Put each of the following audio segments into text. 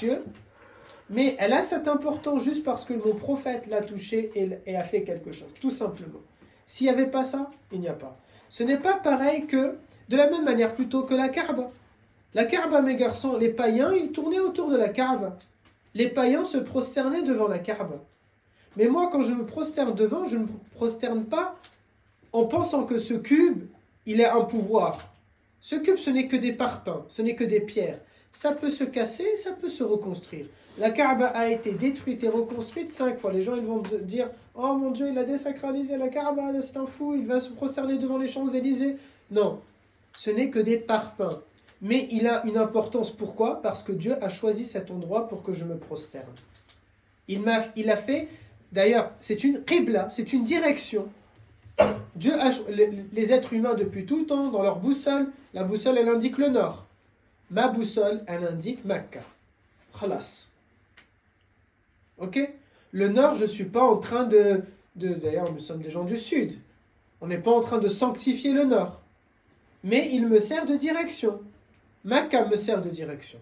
cieux, mais elle a cette importance juste parce que mon prophète l'a touché et a fait quelque chose, tout simplement. S'il n'y avait pas ça, il n'y a pas. Ce n'est pas pareil que, de la même manière plutôt que la Kaaba. La Kaaba, mes garçons, les païens, ils tournaient autour de la Kaaba. Les païens se prosternaient devant la Kaaba. Mais moi, quand je me prosterne devant, je ne me prosterne pas en pensant que ce cube, il a un pouvoir. Ce cube, ce n'est que des parpaings, ce n'est que des pierres. Ça peut se casser, ça peut se reconstruire. La Kaaba a été détruite et reconstruite 5 fois. Les gens ils vont dire « Oh mon Dieu, il a désacralisé la Kaaba, c'est un fou, il va se prosterner devant les Champs-Élysées. » Non, ce n'est que des parpaings. Mais il a une importance. Pourquoi? Parce que Dieu a choisi cet endroit pour que je me prosterne. Il a fait, d'ailleurs, c'est une qibla, c'est une direction. Dieu a, les êtres humains depuis tout le temps, dans leur boussole, la boussole elle indique le nord. Ma boussole, elle indique Mecca. Khalas. Ok? Le nord, je ne suis pas en train d'ailleurs, nous sommes des gens du sud. On n'est pas en train de sanctifier le nord. Mais il me sert de direction. Mecca me sert de direction.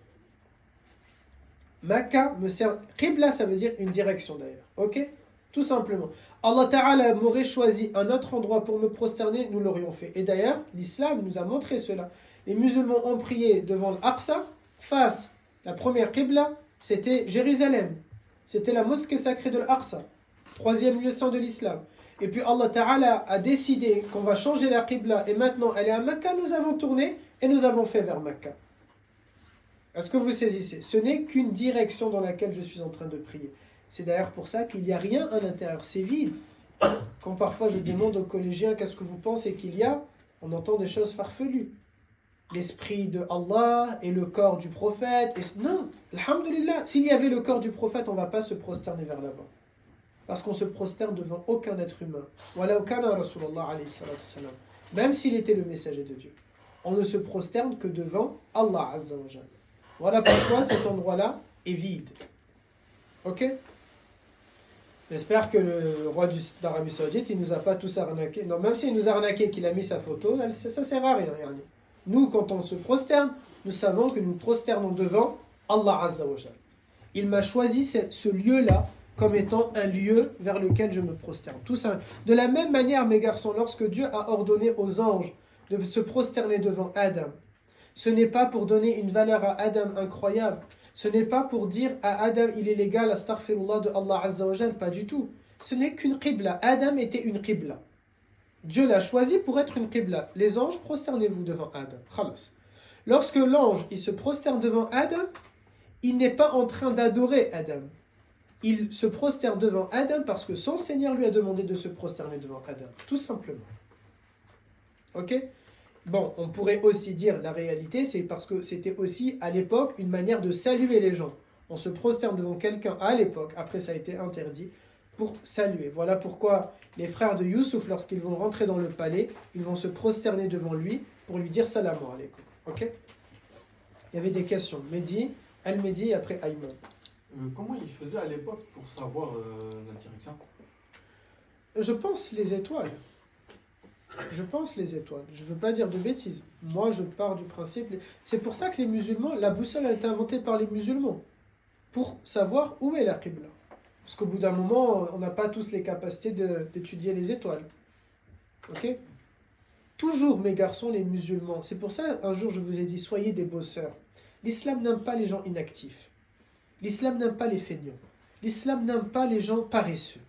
Mecca me sert... Qibla, ça veut dire une direction d'ailleurs. Ok? Tout simplement. Allah Ta'ala m'aurait choisi un autre endroit pour me prosterner, nous l'aurions fait. Et d'ailleurs, l'islam nous a montré cela. Les musulmans ont prié devant l'Aqsa, face, la première Qibla, c'était Jérusalem. C'était la mosquée sacrée de l'Aqsa, troisième lieu saint de l'islam. Et puis Allah Ta'ala a décidé qu'on va changer la Qibla et maintenant elle est à Mecca, nous avons tourné et nous avons fait vers Mecca. Est-ce que vous saisissez? Ce n'est qu'une direction dans laquelle je suis en train de prier. C'est d'ailleurs pour ça qu'il n'y a rien à l'intérieur, c'est vide. Quand parfois je demande aux collégiens qu'est-ce que vous pensez qu'il y a, on entend des choses farfelues. L'esprit de Allah et le corps du prophète. Non, alhamdulillah, s'il y avait le corps du prophète, on ne va pas se prosterner vers là-bas. Parce qu'on se prosterne devant aucun être humain. Même s'il était le messager de Dieu. On ne se prosterne que devant Allah Azza wa Jalla. Voilà pourquoi cet endroit-là est vide. Ok? J'espère que le roi d'Arabie Saoudite, il ne nous a pas tous arnaqués. Non, même s'il nous a arnaqués et qu'il a mis sa photo, ça sert à rien. Nous, quand on se prosterne, nous savons que nous prosternons devant Allah Azza wa Jalla. Il m'a choisi ce lieu-là comme étant un lieu vers lequel je me prosterne. Tout ça. De la même manière, mes garçons, lorsque Dieu a ordonné aux anges de se prosterner devant Adam, ce n'est pas pour donner une valeur à Adam incroyable. Ce n'est pas pour dire à Adam il est légal, astaghfirullah de Allah Azza wa Jalla, pas du tout. Ce n'est qu'une qibla. Adam était une qibla. Dieu l'a choisi pour être une qibla. Les anges, prosternez-vous devant Adam. Khalas. Lorsque l'ange il se prosterne devant Adam, il n'est pas en train d'adorer Adam. Il se prosterne devant Adam parce que son Seigneur lui a demandé de se prosterner devant Adam. Tout simplement. Ok? Bon, on pourrait aussi dire la réalité, c'est parce que c'était aussi à l'époque une manière de saluer les gens. On se prosterne devant quelqu'un à l'époque, après ça a été interdit, pour saluer. Voilà pourquoi les frères de Youssouf, lorsqu'ils vont rentrer dans le palais, ils vont se prosterner devant lui pour lui dire salam alaykoum. Ok? Il y avait des questions. Mehdi, Al-Mehdi et après Ayman. Comment il faisait à l'époque pour savoir la direction? Je pense les étoiles. Je pense les étoiles. Je ne veux pas dire de bêtises. Moi, je pars du principe... C'est pour ça que les musulmans, la boussole a été inventée par les musulmans. Pour savoir où est la qibla. Parce qu'au bout d'un moment, on n'a pas tous les capacités d'étudier les étoiles. Ok? Toujours, mes garçons, les musulmans. C'est pour ça, un jour, je vous ai dit, soyez des bosseurs. L'islam n'aime pas les gens inactifs. L'islam n'aime pas les feignants. L'islam n'aime pas les gens paresseux.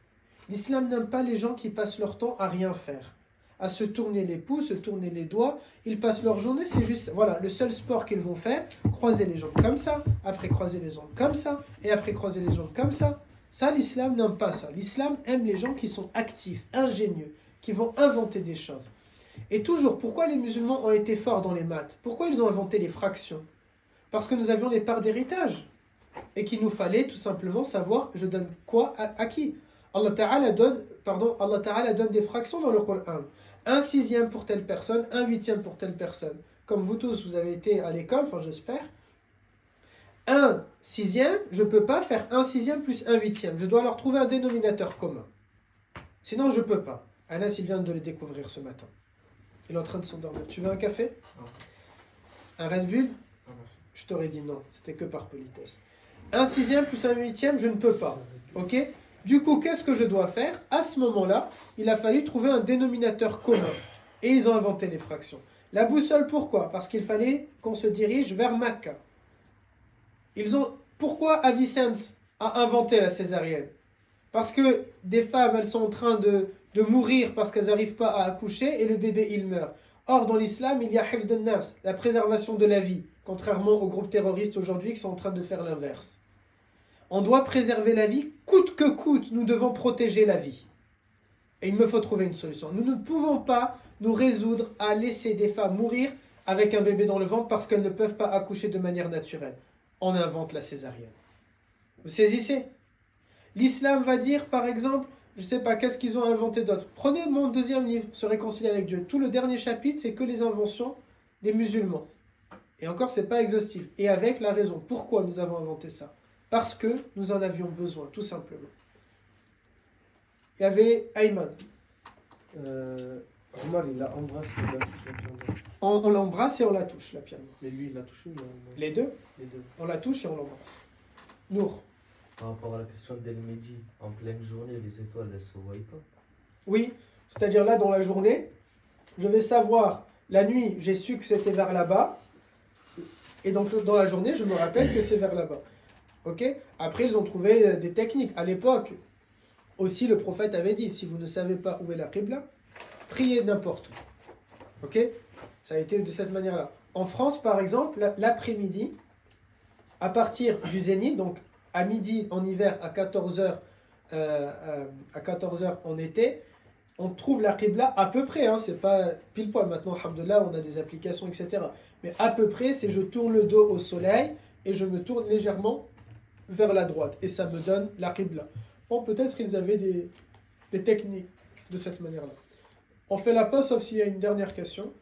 L'islam n'aime pas les gens qui passent leur temps à rien faire. À se tourner les pouces, se tourner les doigts. Ils passent leur journée, c'est juste, voilà, le seul sport qu'ils vont faire, croiser les jambes comme ça, après croiser les jambes comme ça, et après croiser les jambes comme ça. Ça, l'islam n'aime pas ça. L'islam aime les gens qui sont actifs, ingénieux, qui vont inventer des choses. Et toujours, pourquoi les musulmans ont été forts dans les maths? Pourquoi ils ont inventé les fractions? Parce que nous avions les parts d'héritage. Et qu'il nous fallait tout simplement savoir, je donne quoi à qui? Allah Ta'ala donne des fractions dans le Coran. 1/6 pour telle personne, 1/8 pour telle personne. Comme vous tous, vous avez été à l'école, enfin j'espère. 1/6, je ne peux pas faire 1/6 plus 1/8. Je dois leur trouver un dénominateur commun. Sinon, je ne peux pas. Anas, il vient de le découvrir ce matin. Il est en train de s'endormir. Tu veux un café? Non. Un Red Bull? Ah, merci. Je t'aurais dit non, c'était que par politesse. Un sixième plus un huitième, je ne peux pas. Ok? Du coup, qu'est-ce que je dois faire? À ce moment-là, il a fallu trouver un dénominateur commun. Et ils ont inventé les fractions. La boussole, pourquoi? Parce qu'il fallait qu'on se dirige vers Makkah. Pourquoi Avicenne a inventé la césarienne? Parce que des femmes, elles sont en train de mourir parce qu'elles n'arrivent pas à accoucher et le bébé, il meurt. Or, dans l'islam, il y a hifd al-nafs, la préservation de la vie, contrairement aux groupes terroristes aujourd'hui qui sont en train de faire l'inverse. On doit préserver la vie, coûte que coûte, nous devons protéger la vie. Et il me faut trouver une solution. Nous ne pouvons pas nous résoudre à laisser des femmes mourir avec un bébé dans le ventre parce qu'elles ne peuvent pas accoucher de manière naturelle. On invente la césarienne. Vous saisissez? L'islam va dire, par exemple, je ne sais pas, qu'est-ce qu'ils ont inventé d'autre? Prenez mon deuxième livre, Se réconcilier avec Dieu. Tout le dernier chapitre, c'est que les inventions des musulmans. Et encore, ce n'est pas exhaustif. Et avec la raison. Pourquoi nous avons inventé ça? Parce que nous en avions besoin, tout simplement. Il y avait Ayman. Omar, il l'a embrassé, il l'a touché la pierre. On l'embrasse et on la touche, la pierre noire. Mais lui, il l'a touché ou non? Les deux, Les deux. on la touche et on l'embrasse. Nour. Par rapport à la question d'El Midi, en pleine journée, les étoiles, elles se voient pas. Oui, c'est-à-dire là, dans la journée, je vais savoir, la nuit, j'ai su que c'était vers là-bas. Et donc, dans la journée, je me rappelle que c'est vers là-bas. Ok? Après, ils ont trouvé des techniques. À l'époque, aussi, le prophète avait dit, si vous ne savez pas où est la Qibla, priez n'importe où. Ok? Ça a été de cette manière-là. En France, par exemple, l'après-midi, à partir du zénith, donc à midi en hiver, à 14h en été, on trouve la Qibla à peu près, hein, c'est pas pile poil. Maintenant, alhamdoulilah, on a des applications, etc. Mais à peu près, c'est je tourne le dos au soleil et je me tourne légèrement vers la droite. Et ça me donne la Qibla. Bon, peut-être qu'ils avaient des techniques de cette manière-là. On fait la pause, sauf s'il y a une dernière question.